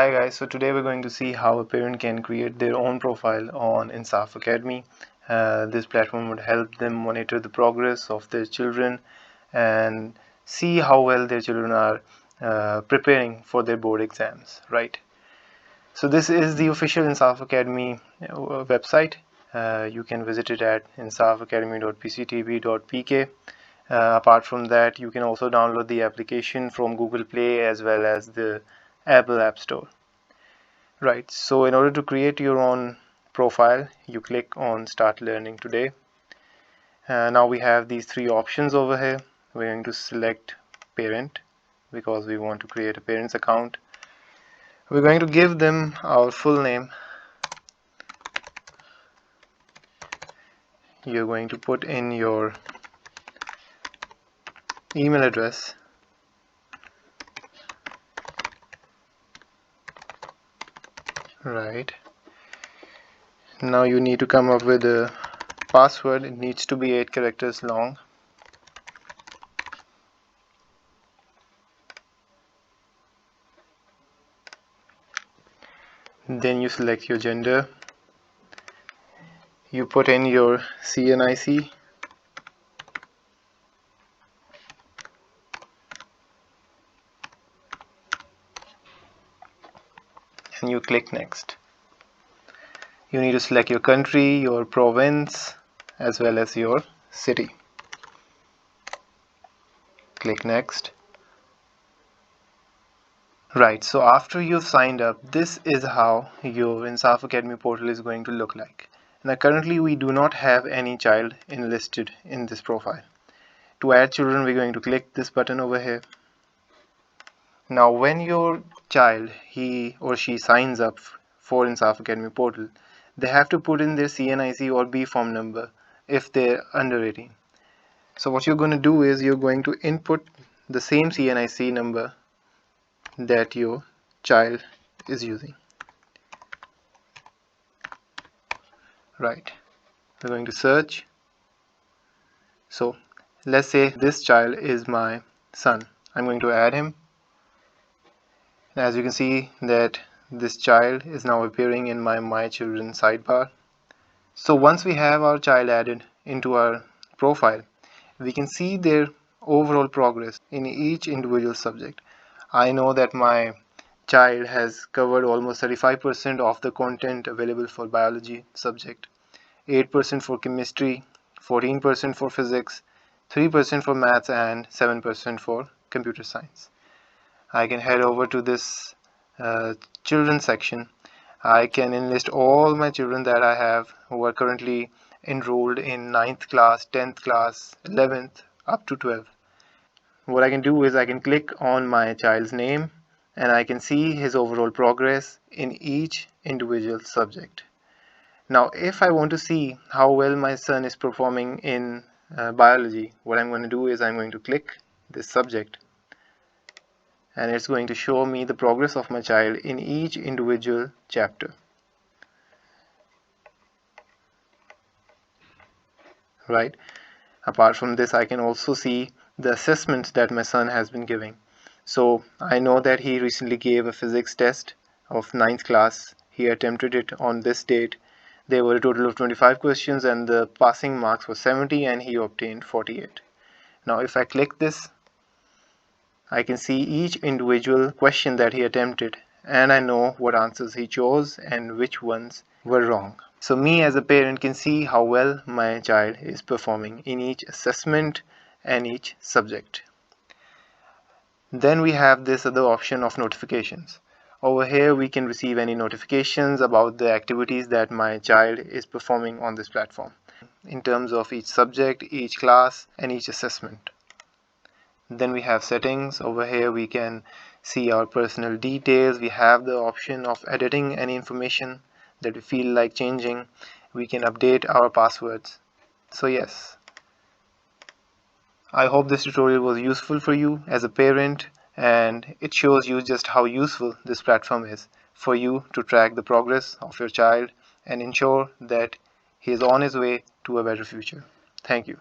Hi guys, so today we're going to see how a parent can create their own profile on Insaf Academy. This platform would help them monitor the progress of their children and see how well their children are preparing for their board exams, right? So this is the official Insaf Academy website. You can visit it at insafacademy.pctv.pk. Apart from that, you can also download the application from Google Play as well as the Apple App Store. Right, so in order to create your own profile, you click on Start Learning Today. Now we have these three options over here. We're going to select Parent because we want to create a parent's account. We're going to give them our full name. You're going to put in your email address. Right. Now you need to come up with a password. It needs to be 8 characters long. Then you select your gender. You put in your CNIC. And you click Next. You need to select your country, your province, as well as your city. Click Next. Right, so after you've signed up, this is how your Insaf Academy portal is going to look like. Now currently we do not have any child enlisted in this profile. To add children, we're going to click this button over here. Now when your child, he or she signs up for Insaf Academy portal, they have to put in their CNIC or B form number if they're under 18. So what you're going to do is you're going to input the same CNIC number that your child is using. Right, we're going to search. So let's say this child is my son. I'm going to add him. As you can see that this child is now appearing in my children sidebar. So once we have our child added into our profile, we can see their overall progress in each individual subject. I know that my child has covered almost 35% of the content available for biology subject, 8% for chemistry, 14% for physics, 3% for maths, and 7% for computer science. I can head over to this children section. I can enlist all my children that I have who are currently enrolled in 9th class, 10th class, 11th, up to 12th. What I can do is I can click on my child's name and I can see his overall progress in each individual subject. Now if I want to see how well my son is performing in biology, what I'm going to do is I'm going to click this subject and it's going to show me the progress of my child in each individual chapter. Right. Apart from this, I can also see the assessments that my son has been giving. So I know that he recently gave a physics test of 9th class. He attempted it on this date. There were a total of 25 questions and the passing marks were 70 and he obtained 48. Now if I click this, I can see each individual question that he attempted and I know what answers he chose and which ones were wrong. So me as a parent can see how well my child is performing in each assessment and each subject. Then we have this other option of notifications. Over here we can receive any notifications about the activities that my child is performing on this platform in terms of each subject, each class, and each assessment. Then we have settings. Over here we can see our personal details. We have the option of editing any information that we feel like changing. We can update our passwords. So yes, I hope this tutorial was useful for you as a parent and it shows you just how useful this platform is for you to track the progress of your child and ensure that he is on his way to a better future. Thank you.